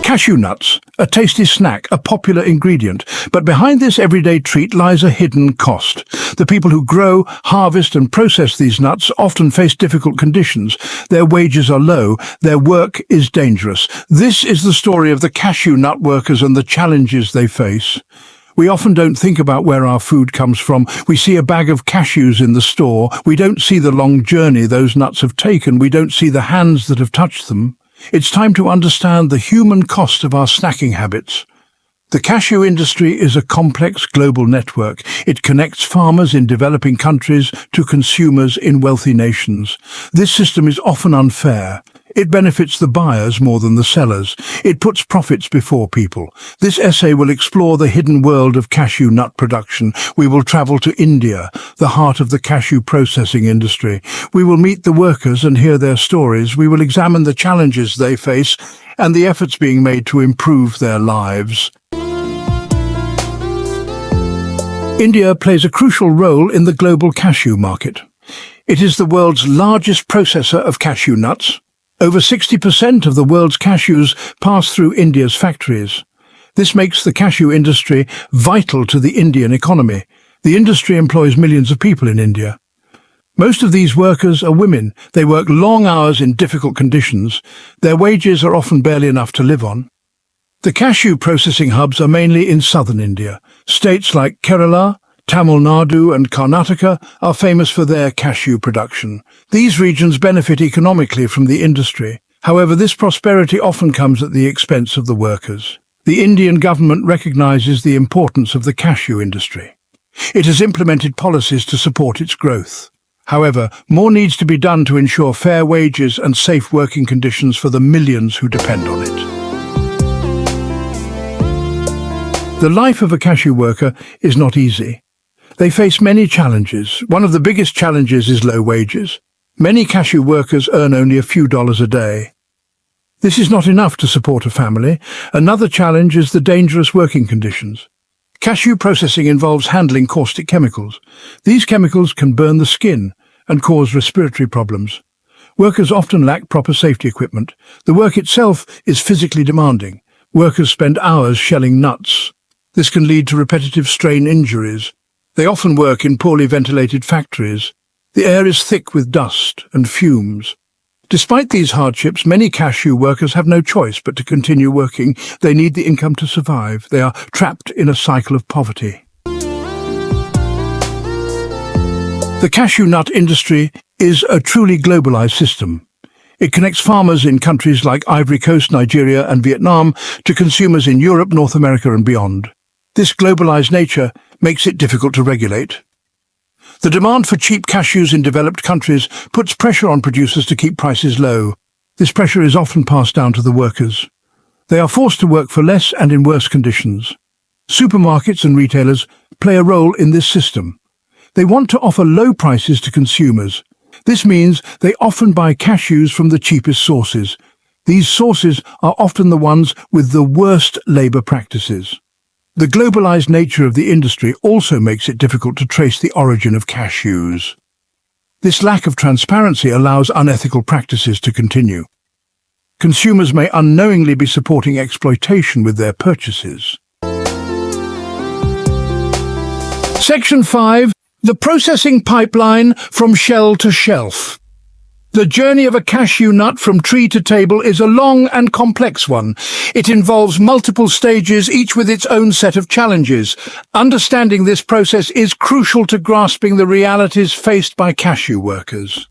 Cashew nuts, a tasty snack, a popular ingredient. But behind this everyday treat lies a hidden cost. The people who grow, harvest and process these nuts often face difficult conditions. Their wages are low, their work is dangerous. This is the story of the cashew nut workers and the challenges they face. We often don't think about where our food comes from. We see a bag of cashews in the store. We don't see the long journey those nuts have taken. We don't see the hands that have touched them. It's time to understand the human cost of our snacking habits. The cashew industry is a complex global network. It connects farmers in developing countries to consumers in wealthy nations. This system is often unfair. It benefits the buyers more than the sellers. It puts profits before people. This essay will explore the hidden world of cashew nut production. We will travel to India, the heart of the cashew processing industry. We will meet the workers and hear their stories. We will examine the challenges they face and the efforts being made to improve their lives. India plays a crucial role in the global cashew market. It is the world's largest processor of cashew nuts. Over 60% of the world's cashews pass through India's factories. This makes the cashew industry vital to the Indian economy. The industry employs millions of people in India. Most of these workers are women. They work long hours in difficult conditions. Their wages are often barely enough to live on. The cashew processing hubs are mainly in southern India. States like Kerala, Tamil Nadu and Karnataka are famous for their cashew production. These regions benefit economically from the industry. However, this prosperity often comes at the expense of the workers. The Indian government recognizes the importance of the cashew industry. It has implemented policies to support its growth. However, more needs to be done to ensure fair wages and safe working conditions for the millions who depend on it. The life of a cashew worker is not easy. They face many challenges. One of the biggest challenges is low wages. Many cashew workers earn only a few dollars a day. This is not enough to support a family. Another challenge is the dangerous working conditions. Cashew processing involves handling caustic chemicals. These chemicals can burn the skin and cause respiratory problems. Workers often lack proper safety equipment. The work itself is physically demanding. Workers spend hours shelling nuts. This can lead to repetitive strain injuries. They often work in poorly ventilated factories. The air is thick with dust and fumes. Despite these hardships, many cashew workers have no choice but to continue working. They need the income to survive. They are trapped in a cycle of poverty. The cashew nut industry is a truly globalized system. It connects farmers in countries like Ivory Coast, Nigeria and Vietnam to consumers in Europe, North America and beyond. This globalized nature makes it difficult to regulate. The demand for cheap cashews in developed countries puts pressure on producers to keep prices low. This pressure is often passed down to the workers. They are forced to work for less and in worse conditions. Supermarkets and retailers play a role in this system. They want to offer low prices to consumers. This means they often buy cashews from the cheapest sources. These sources are often the ones with the worst labor practices. The globalized nature of the industry also makes it difficult to trace the origin of cashews. This lack of transparency allows unethical practices to continue. Consumers may unknowingly be supporting exploitation with their purchases. Section 5. The processing pipeline from shell to shelf. The journey of a cashew nut from tree to table is a long and complex one. It involves multiple stages, each with its own set of challenges. Understanding this process is crucial to grasping the realities faced by cashew workers.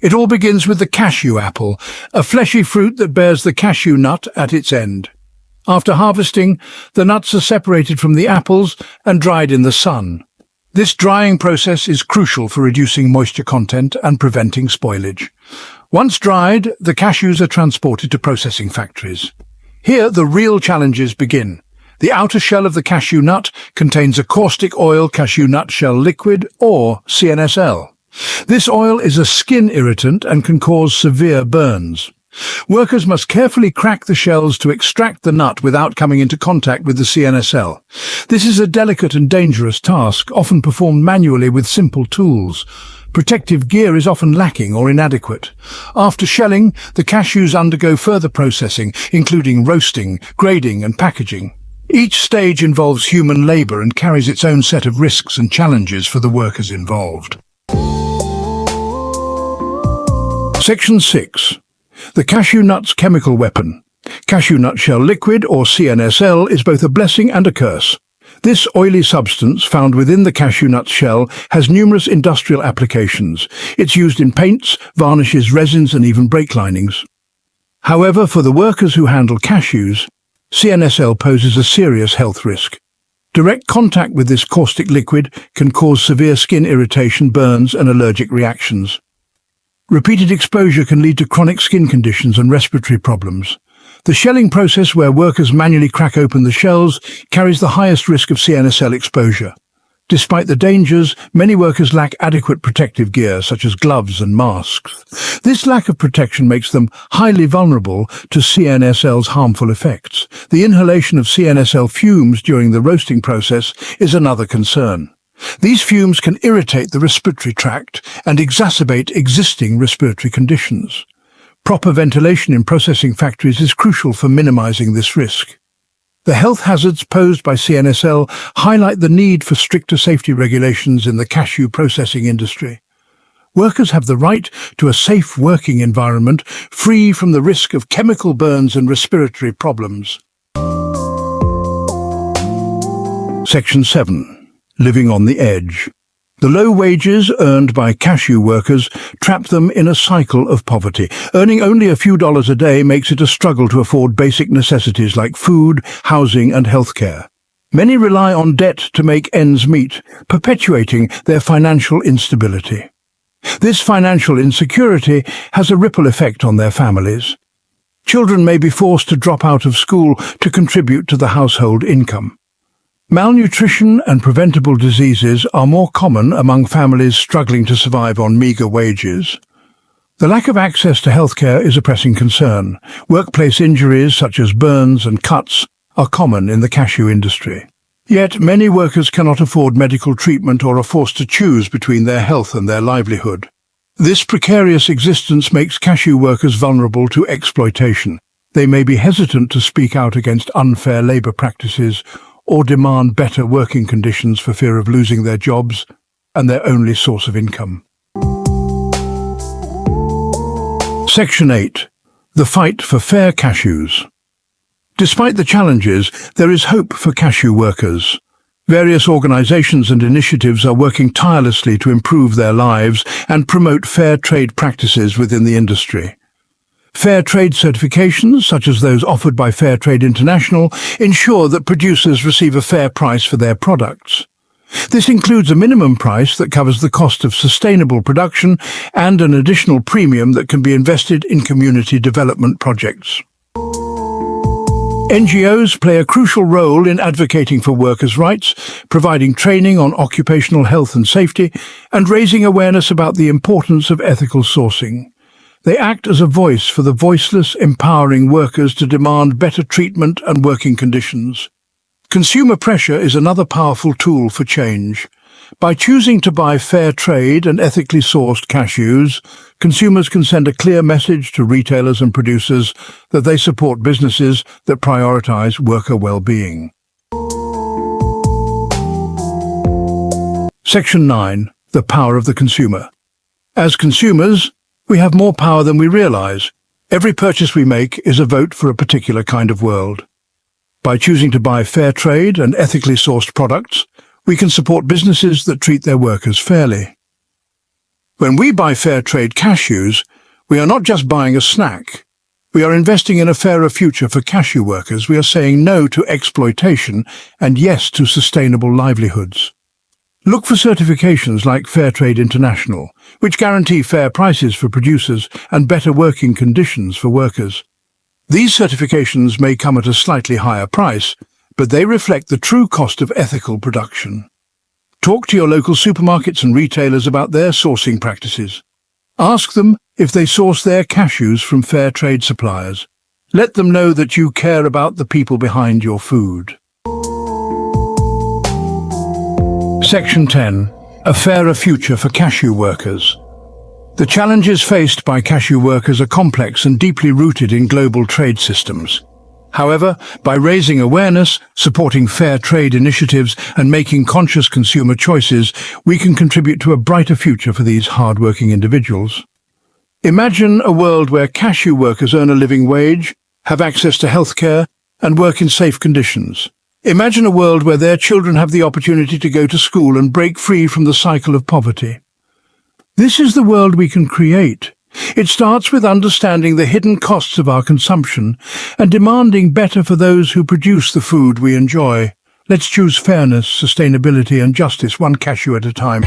It all begins with the cashew apple, a fleshy fruit that bears the cashew nut at its end. After harvesting, the nuts are separated from the apples and dried in the sun. This drying process is crucial for reducing moisture content and preventing spoilage. Once dried, the cashews are transported to processing factories. Here, the real challenges begin. The outer shell of the cashew nut contains a caustic oil, cashew nut shell liquid, or CNSL. This oil is a skin irritant and can cause severe burns. Workers must carefully crack the shells to extract the nut without coming into contact with the CNSL. This is a delicate and dangerous task, often performed manually with simple tools. Protective gear is often lacking or inadequate. After shelling, the cashews undergo further processing, including roasting, grading and packaging. Each stage involves human labor and carries its own set of risks and challenges for the workers involved. Section 6. The cashew nut's chemical weapon. Cashew nut shell liquid, or CNSL, is both a blessing and a curse. This oily substance found within the cashew nut shell has numerous industrial applications. It's used in paints, varnishes, resins and even brake linings. However, for the workers who handle cashews, CNSL poses a serious health risk. Direct contact with this caustic liquid can cause severe skin irritation, burns and allergic reactions. Repeated exposure can lead to chronic skin conditions and respiratory problems. The shelling process, where workers manually crack open the shells, carries the highest risk of CNSL exposure. Despite the dangers, many workers lack adequate protective gear, such as gloves and masks. This lack of protection makes them highly vulnerable to CNSL's harmful effects. The inhalation of CNSL fumes during the roasting process is another concern. These fumes can irritate the respiratory tract and exacerbate existing respiratory conditions. Proper ventilation in processing factories is crucial for minimizing this risk. The health hazards posed by CNSL highlight the need for stricter safety regulations in the cashew processing industry. Workers have the right to a safe working environment free from the risk of chemical burns and respiratory problems. Section 7. Living on the edge. The low wages earned by cashew workers trap them in a cycle of poverty. Earning only a few dollars a day makes it a struggle to afford basic necessities like food, housing and healthcare. Many rely on debt to make ends meet, perpetuating their financial instability. This financial insecurity has a ripple effect on their families. Children may be forced to drop out of school to contribute to the household income. Malnutrition and preventable diseases are more common among families struggling to survive on meagre wages. The lack of access to healthcare is a pressing concern. Workplace injuries such as burns and cuts are common in the cashew industry. Yet many workers cannot afford medical treatment or are forced to choose between their health and their livelihood. This precarious existence makes cashew workers vulnerable to exploitation. They may be hesitant to speak out against unfair labor practices or demand better working conditions for fear of losing their jobs and their only source of income. Section 8. The fight for fair cashews. Despite the challenges, there is hope for cashew workers. Various organizations and initiatives are working tirelessly to improve their lives and promote fair trade practices within the industry. Fair trade certifications, such as those offered by Fair Trade International, ensure that producers receive a fair price for their products. This includes a minimum price that covers the cost of sustainable production and an additional premium that can be invested in community development projects. NGOs play a crucial role in advocating for workers' rights, providing training on occupational health and safety, and raising awareness about the importance of ethical sourcing. They act as a voice for the voiceless, empowering workers to demand better treatment and working conditions. Consumer pressure is another powerful tool for change. By choosing to buy fair trade and ethically sourced cashews, consumers can send a clear message to retailers and producers that they support businesses that prioritize worker well-being. Section 9. The power of the consumer. As consumers, we have more power than we realize. Every purchase we make is a vote for a particular kind of world. By choosing to buy fair trade and ethically sourced products, we can support businesses that treat their workers fairly. When we buy fair trade cashews, we are not just buying a snack. We are investing in a fairer future for cashew workers. We are saying no to exploitation and yes to sustainable livelihoods. Look for certifications like Fair Trade International, which guarantee fair prices for producers and better working conditions for workers. These certifications may come at a slightly higher price, but they reflect the true cost of ethical production. Talk to your local supermarkets and retailers about their sourcing practices. Ask them if they source their cashews from fair trade suppliers. Let them know that you care about the people behind your food. Section 10. A fairer future for cashew workers. The challenges faced by cashew workers are complex and deeply rooted in global trade systems. However, by raising awareness, supporting fair trade initiatives, and making conscious consumer choices, we can contribute to a brighter future for these hard-working individuals. Imagine a world where cashew workers earn a living wage, have access to healthcare, and work in safe conditions. Imagine a world where their children have the opportunity to go to school and break free from the cycle of poverty. This is the world we can create. It starts with understanding the hidden costs of our consumption and demanding better for those who produce the food we enjoy. Let's choose fairness, sustainability and justice, one cashew at a time.